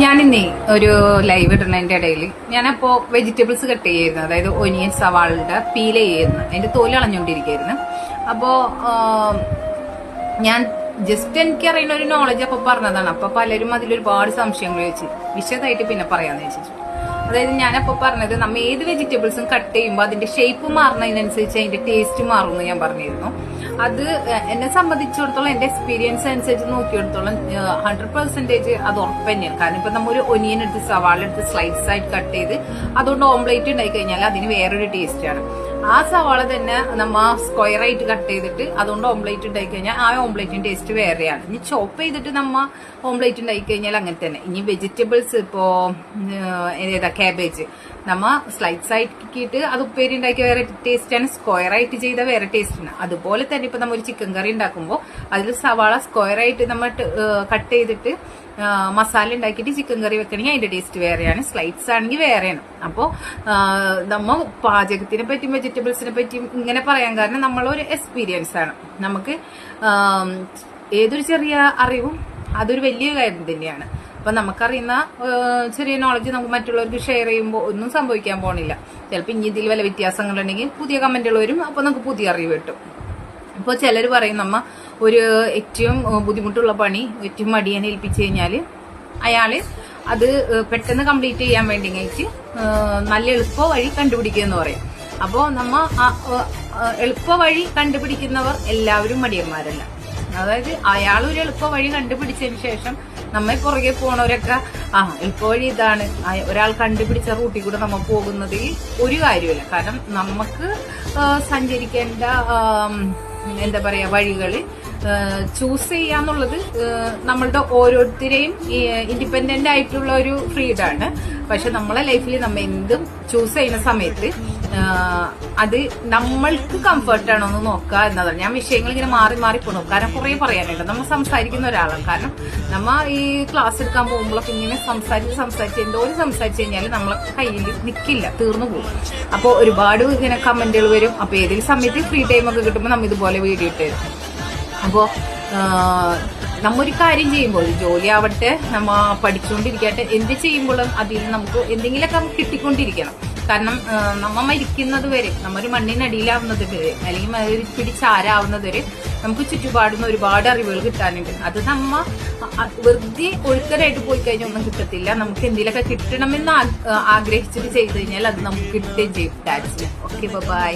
ഞാനിന്നേ ഒരു ലൈവ് ഇടുന്നതിന്റെ ഇടയിൽ ഞാനപ്പോ വെജിറ്റബിൾസ് കട്ട് ചെയ്യുന്നു, അതായത് ഒനിയൻ സവാളുടെ പീൽ ചെയ്യുന്നു, അതിന്റെ തോല് കളഞ്ഞുകൊണ്ടിരിക്കുന്നു. അപ്പോ ഞാൻ ജസ്റ്റ് എനിക്കറിയുന്ന ഒരു നോളജ് അപ്പൊ പറഞ്ഞതാണ്. അപ്പൊ പലരും അതിലൊരുപാട് സംശയങ്ങൾ വെച്ച് വിശദമായിട്ട് പിന്നെ പറയാന്ന് വെച്ചിട്ട്, അതായത് ഞാനപ്പോ പറഞ്ഞത് നമ്മ ഏത് വെജിറ്റബിൾസും കട്ട് ചെയ്യുമ്പോൾ അതിന്റെ ഷേപ്പ് മാറുന്നതിനനുസരിച്ച് അതിന്റെ ടേസ്റ്റ് മാറുമെന്ന് ഞാൻ പറഞ്ഞിരുന്നു. അത് എന്നെ സംബന്ധിച്ചിടത്തോളം എന്റെ എക്സ്പീരിയൻസ് അനുസരിച്ച് നോക്കിയെടുത്തോളം 100% അത് ഉറപ്പ് തന്നെയാണ്. കാരണം ഇപ്പൊ നമ്മൊരു ഒനിയൻ എടുത്ത് സവാള എടുത്ത് സ്ലൈസ് ആയിട്ട് കട്ട് ചെയ്ത് അതുകൊണ്ട് ഓംലേറ്റ് ഉണ്ടായി കഴിഞ്ഞാൽ അതിന് വേറൊരു ടേസ്റ്റ് ആണ്. ആ സവാള തന്നെ നമ്മ സ്ക്വയർ ആയിട്ട് കട്ട് ചെയ്തിട്ട് അതുകൊണ്ട് ഓംലേറ്റ് ഉണ്ടായി കഴിഞ്ഞാൽ ആ ഓംലേറ്റിന്റെ ടേസ്റ്റ് വേറെയാണ്. ഇനി ചോപ്പ് ചെയ്തിട്ട് നമ്മ ഓംലേറ്റ് ഉണ്ടായി കഴിഞ്ഞാൽ അങ്ങനെ തന്നെ. ഇനി വെജിറ്റബിൾസ് ഇപ്പോ ഏതാ കാബേജ് നമ്മ സ്ലൈസ് ആക്കിയിട്ട് അത് ഉപ്പേരി ഉണ്ടാക്കിയ വേറെ ടേസ്റ്റ് ആണ്, സ്ക്വയർ ആയിട്ട് ചെയ്ത വേറെ ടേസ്റ്റ് ആണ്. അതുപോലെ തന്നെ ഇപ്പൊ നമ്മ ഒരു ചിക്കൻ കറി ഉണ്ടാക്കുമ്പോൾ അതിൽ സവാള സ്ക്വയർ ആയിട്ട് നമ്മൾ കട്ട് ചെയ്തിട്ട് മസാല ഉണ്ടാക്കിയിട്ട് ചിക്കൻ കറി വെക്കണമെങ്കിൽ അതിന്റെ ടേസ്റ്റ് വേറെയാണ്, സ്ലൈഡ്സ് ആണെങ്കിൽ വേറെയാണ്. അപ്പോ നമ്മ പാചകത്തിനെ പറ്റിയും വെജിറ്റബിൾസിനെ പറ്റിയും ഇങ്ങനെ പറയാൻ കാരണം നമ്മളൊരു എക്സ്പീരിയൻസ് ആണ്. നമുക്ക് ഏതൊരു ചെറിയ അറിവും അതൊരു വലിയ കാര്യം തന്നെയാണ്. അപ്പൊ നമുക്കറിയുന്ന ചെറിയ നോളജ് നമുക്ക് മറ്റുള്ളവർക്ക് ഷെയർ ചെയ്യുമ്പോൾ ഒന്നും സംഭവിക്കാൻ പോണില്ല. ചിലപ്പോൾ ഇനി ഇതിൽ വല്ല വ്യത്യാസങ്ങളുണ്ടെങ്കിൽ പുതിയ കമന്റുകൾ വരും, അപ്പൊ നമുക്ക് പുതിയ അറിവ് കിട്ടും. ഇപ്പോൾ ചിലർ പറയും നമ്മ ഒരു ഏറ്റവും ബുദ്ധിമുട്ടുള്ള പണി ഏറ്റവും മടിയാൻ ഏൽപ്പിച്ചു കഴിഞ്ഞാല് അയാള് അത് പെട്ടെന്ന് കംപ്ലീറ്റ് ചെയ്യാൻ വേണ്ടി കഴിച്ച് നല്ല എളുപ്പ വഴി കണ്ടുപിടിക്കുക എന്ന് പറയും. അപ്പോ നമ്മ എളുപ്പ വഴി കണ്ടുപിടിക്കുന്നവർ എല്ലാവരും മടിയന്മാരല്ല. അതായത് അയാൾ ഒരു എളുപ്പ വഴി കണ്ടുപിടിച്ചതിന് ശേഷം നമ്മെ പുറകെ പോണവരൊക്കെ എളുപ്പ വഴി ഇതാണ്, ഒരാൾ കണ്ടുപിടിച്ച റൂട്ടിൽ കൂടെ നമ്മൾ പോകുന്നതിൽ ഒരു കാര്യമില്ല. കാരണം നമുക്ക് സഞ്ചരിക്കേണ്ട എന്താ പറയാ വഴികള് ചൂസ് ചെയ്യാന്നുള്ളത് നമ്മളുടെ ഓരോരുത്തരെയും ഇൻഡിപെൻഡന്റ് ആയിട്ടുള്ള ഒരു ഫ്രീഡാണ്. പക്ഷെ നമ്മളെ ലൈഫിൽ നമ്മ എന്തും ചൂസ് ചെയ്യുന്ന സമയത്ത് അത് നമ്മൾക്ക് കംഫർട്ടാണോ എന്ന് നോക്കുക എന്നതാണ്. ഞാൻ വിഷയങ്ങൾ ഇങ്ങനെ മാറി മാറി പോകണം, കാരണം കുറെ പറയാനുണ്ട്. നമ്മൾ സംസാരിക്കുന്ന ഒരാളാണ്. കാരണം നമ്മ ഈ ക്ലാസ് എടുക്കാൻ പോകുമ്പോഴൊക്കെ ഇങ്ങനെ സംസാരിച്ച് എന്തോരം സംസാരിച്ചു കഴിഞ്ഞാൽ നമ്മളെ കയ്യിൽ നിൽക്കില്ല, തീർന്നു പോകും. അപ്പോൾ ഒരുപാട് ഇങ്ങനെ കമന്റുകൾ വരും. അപ്പൊ ഏതെങ്കിലും സമയത്ത് ഫ്രീ ടൈം ഒക്കെ കിട്ടുമ്പോൾ നമ്മ ഇതുപോലെ വീഡിയോ ഇട്ട് തരും. അപ്പോ നമ്മൊരു കാര്യം ചെയ്യുമ്പോൾ ജോലി ആവട്ടെ, നമ്മ പഠിച്ചുകൊണ്ടിരിക്കട്ടെ, എന്ത് ചെയ്യുമ്പോഴും അതിൽ നമുക്ക് എന്തെങ്കിലുമൊക്കെ കിട്ടിക്കൊണ്ടിരിക്കണം. കാരണം നമ്മ മരിക്കുന്നത് വരെ, നമ്മൊരു മണ്ണിനടിയിലാവുന്നത് വരെ, അല്ലെങ്കിൽ ഒരു പിടിച്ചാരാവുന്നത് വരെ നമുക്ക് ചുറ്റുപാടുന്ന ഒരുപാട് അറിവുകൾ കിട്ടാനുണ്ട്. അത് നമ്മ വെറുതെ ഒഴുക്കരായിട്ട് പോയി കഴിഞ്ഞാൽ ഒന്നും കിട്ടത്തില്ല. നമുക്ക് എന്തെങ്കിലുമൊക്കെ കിട്ടണമെന്ന് ആഗ്രഹിച്ചിട്ട് ചെയ്ത് കഴിഞ്ഞാൽ അത് നമുക്ക് കിട്ടുകയും ചെയ്യും. Okay, by.